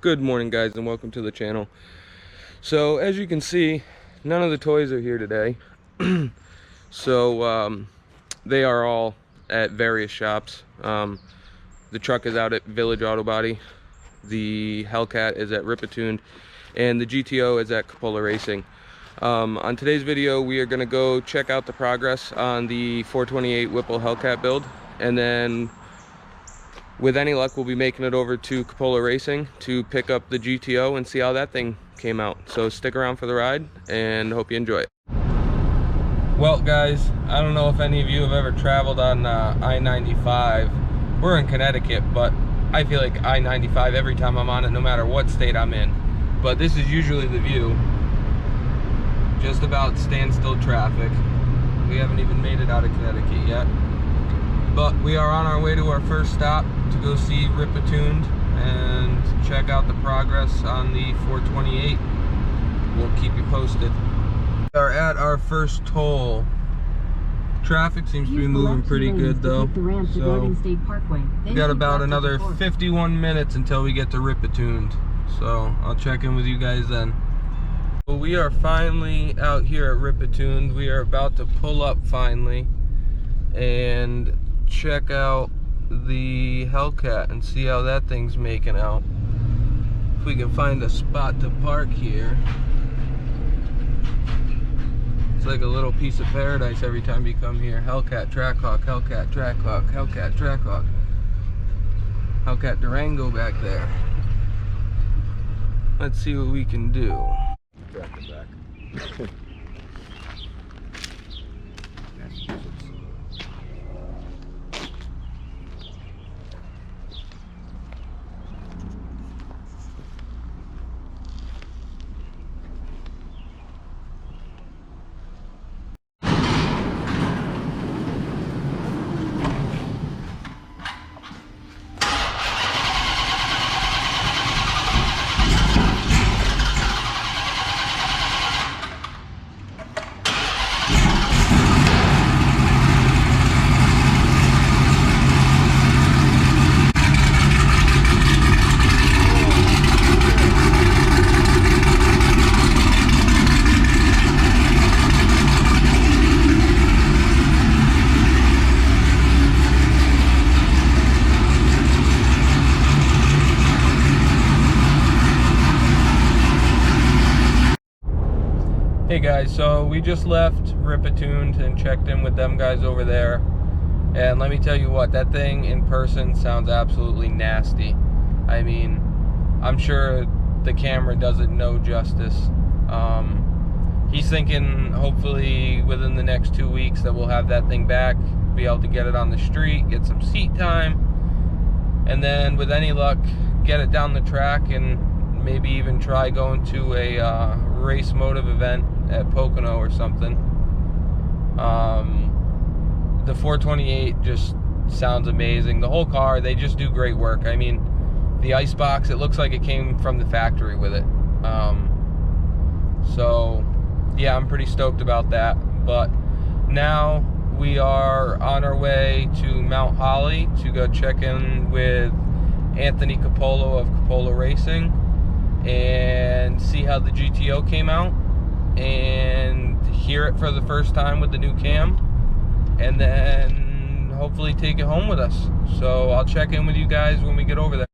Good morning, guys, and welcome to the channel. So as you can see, none of the toys are here today. They are all at various shops. The truck is out at Village Auto Body, the Hellcat is at RIPATUNED, and the GTO is at CUPOLO Racing. On today's video, we are going to go check out the progress on the 428 Whipple Hellcat build, and then with any luck, we'll be making it over to CUPOLO Racing to pick up the GTO and see how that thing came out. So stick around for the ride and hope you enjoy it. Well, guys, I don't know if any of you have ever traveled on I-95. We're in Connecticut, but I feel like I-95 every time I'm on it, no matter what state I'm in. But this is usually the view. Just about standstill traffic. We haven't even made it out of Connecticut yet. But we are on our way to our first stop to go see RIPATUNED and check out the progress on the 428. We'll keep you posted. We are at our first toll. Traffic seems to be moving pretty good though. So we got about another 51 minutes until we get to RIPATUNED. So I'll check in with you guys then. Well, we are finally out here at RIPATUNED. We are about to pull up finally and check out the Hellcat and see how that thing's making out. If we can find a spot to park here. It's like a little piece of paradise every time you come here. Hellcat, Trackhawk, Hellcat, Trackhawk, Hellcat, Trackhawk. Hellcat Durango back there. Let's see what we can do. Hey guys, so we just left RIPATUNED and checked in with them guys over there, and let me tell you what, that thing in person sounds absolutely nasty. I mean, I'm sure the camera does it no justice. He's thinking hopefully within the next 2 weeks that we'll have that thing back, be able to get it on the street, get some seat time, and then with any luck get it down the track and maybe even try going to a race motive event at Pocono or something. The 428 just sounds amazing. The whole car, they just do great work. I mean, the ice box, it looks like it came from the factory with it. So yeah, I'm pretty stoked about that. But now we are on our way to Mount Holly to go check in with Anthony CUPOLO of CUPOLO Racing and see how the GTO came out and hear it for the first time with the new cam, and then hopefully take it home with us. So I'll check in with you guys when we get over there.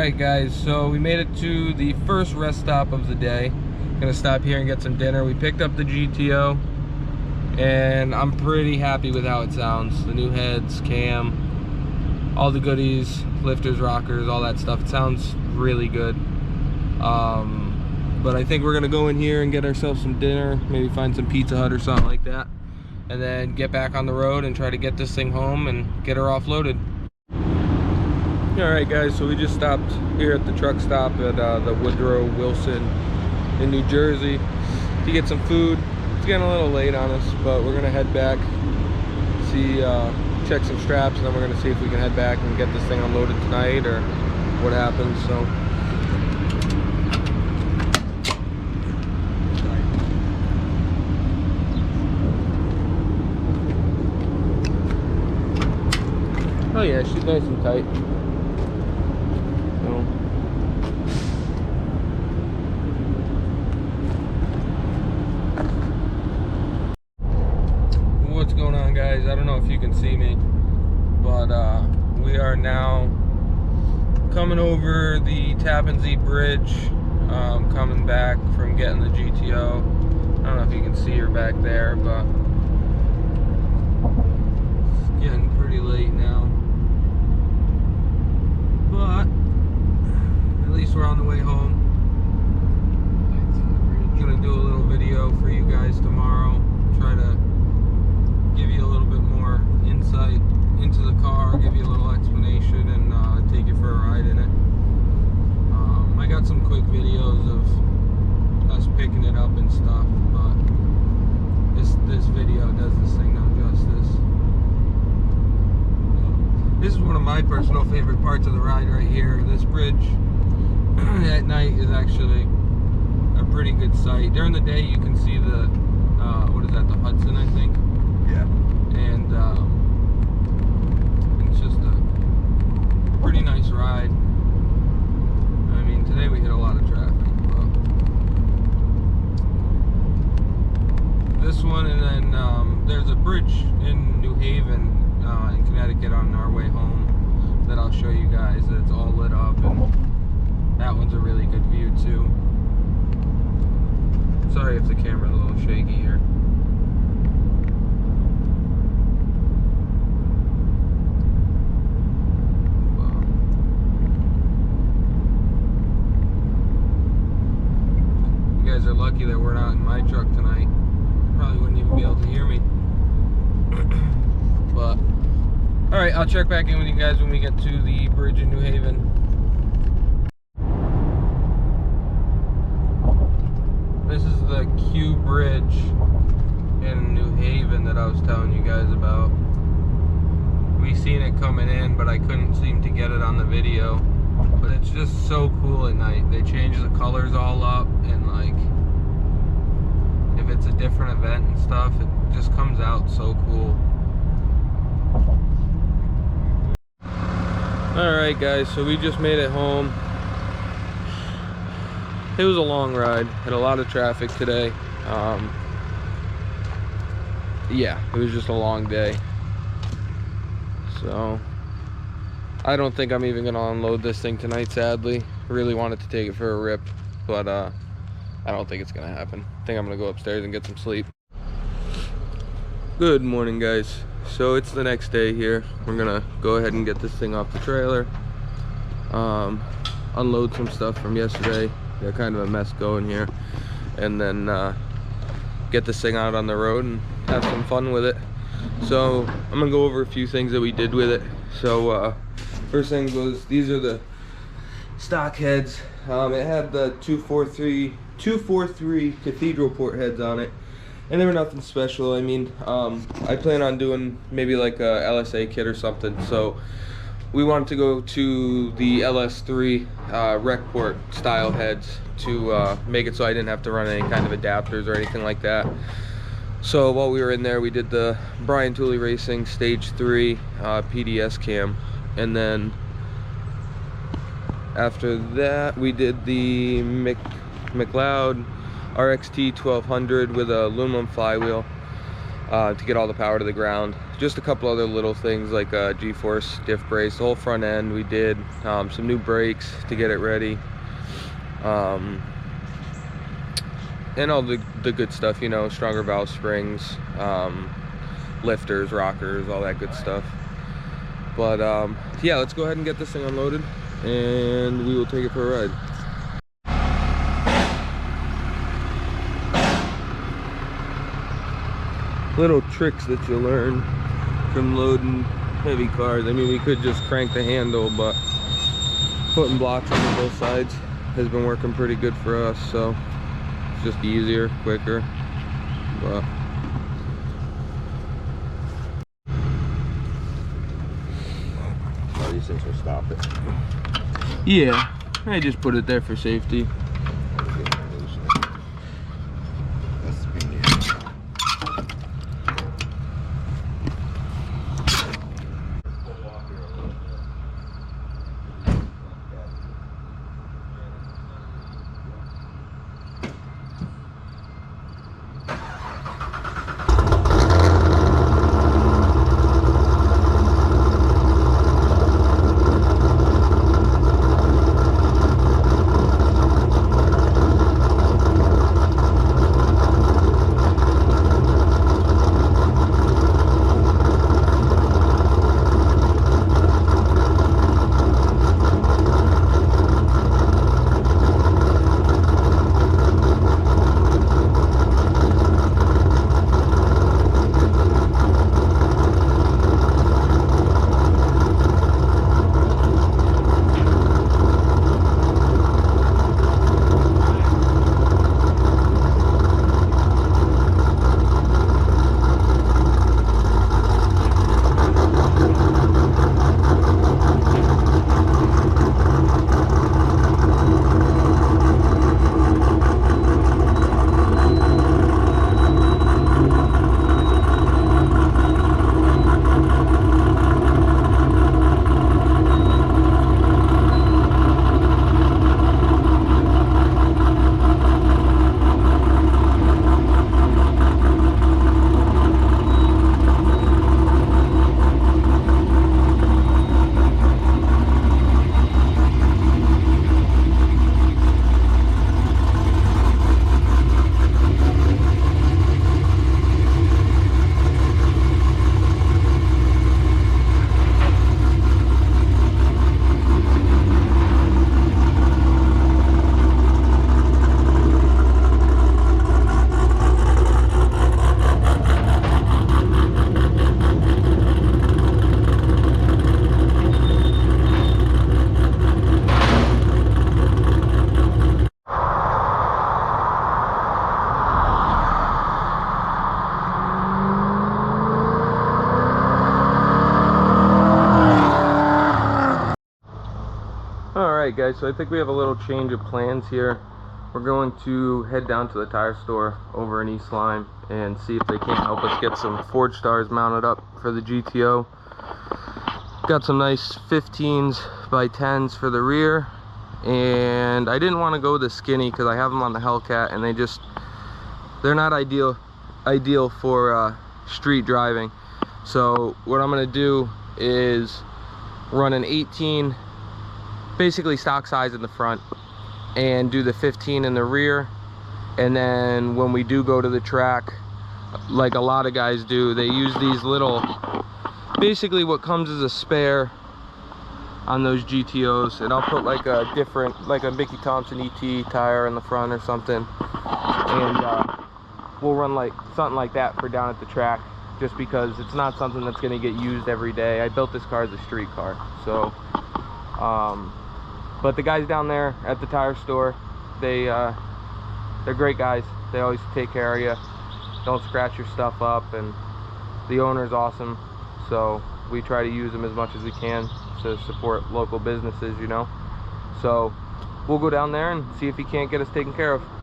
Alright guys, so we made it to the first rest stop of the day. Gonna stop here and get some dinner. We picked up the GTO and I'm pretty happy with how it sounds. The new heads, cam, all the goodies, lifters, rockers, all that stuff. It sounds really good. But I think we're gonna go in here and get ourselves some dinner, maybe find some Pizza Hut or something like that, and then get back on the road and try to get this thing home and get her offloaded. Alright guys, so we just stopped here at the truck stop at the Woodrow Wilson in New Jersey to get some food. It's getting a little late on us, but we're gonna head back, see, check some straps, and then we're gonna see if we can head back and get this thing unloaded tonight or what happens. So oh yeah, she's nice and tight. So what's going on, guys? I don't know if you can see me, but we are now coming over the Tappan Zee Bridge, coming back from getting the GTO. I don't know if you can see her back there, but it's getting pretty late now. But at least we're on the way home. I'm gonna do a little video for you guys tomorrow. Try to give you a little bit more insight into the car, give you a little explanation, and take you for a ride in it. I got some quick videos of us picking it up and stuff, but this video does this thing no justice. This is one of my personal favorite parts of the ride right here. This bridge at night is actually a pretty good sight. During the day you can see the, what is that, the Hudson, I think? Yeah. And it's just a pretty nice ride. I mean, today we hit a lot of traffic, but this one, and then there's a bridge in New Haven in Connecticut on our way home that I'll show you guys. It's all lit up, and that one's a really good view too. Sorry if the camera's a little shaky here. You guys are lucky that we're not in my truck tonight. Probably wouldn't even be able to hear me. But alright, I'll check back in with you guys when we get to the bridge in New Haven. This is the Q Bridge in New Haven that I was telling you guys about. We seen it coming in, but I couldn't seem to get it on the video. But it's just so cool at night. They change the colors all up, and like, if it's a different event and stuff, it just comes out so cool. Alright guys, so we just made it home. It was a long ride, had a lot of traffic today. Yeah, it was just a long day. So I don't think I'm even gonna unload this thing tonight, sadly. Really wanted to take it for a rip, but I don't think it's gonna happen. I think I'm gonna go upstairs and get some sleep. Good morning, guys. So it's the next day here. We're gonna go ahead and get this thing off the trailer, unload some stuff from yesterday. Got kind of a mess going here, and then get this thing out on the road and have some fun with it. So I'm gonna go over a few things that we did with it. So first thing was, these are the stock heads. It had the 243 cathedral port heads on it, and they were nothing special. I mean, I plan on doing maybe like a LSA kit or something, so we wanted to go to the LS3 rec port style heads to make it so I didn't have to run any kind of adapters or anything like that. So while we were in there, we did the CUPOLO Racing Stage 3 PDS cam, and then after that we did the McLeod RXT 1200 with a aluminum flywheel. to get all the power to the ground. Just a couple other little things like G-force diff brace, the whole front end we did, some new brakes to get it ready, and all the good stuff, you know, stronger valve springs, lifters, rockers, all that good stuff. But yeah, let's go ahead and get this thing unloaded and we will take it for a ride. Little tricks that you learn from loading heavy cars. I mean, we could just crank the handle, but putting blocks on both sides has been working pretty good for us, so it's just easier, quicker. But these things will stop it. yeah, I just put it there for safety. Alright guys, so I think we have a little change of plans here. We're going to head down to the tire store over in East Lyme and see if they can't help us get some Forge Stars mounted up for the GTO. Got some nice 15s by 10s for the rear, and I didn't want to go the skinny because I have them on the Hellcat and they're not ideal for street driving. So what I'm going to do is run an 18, basically stock size in the front, and do the 15 in the rear. And then when we do go to the track, like a lot of guys do, they use these little, basically what comes as a spare on those GTOs, and I'll put like a different, like a Mickey Thompson ET tire in the front or something, and we'll run like something like that for down at the track, just because it's not something that's going to get used every day. I built this car as a street car, so but the guys down there at the tire store, they're great guys. They always take care of you, don't scratch your stuff up, and the owner's awesome. So we try to use them as much as we can to support local businesses, you know. So we'll go down there and see if he can't get us taken care of.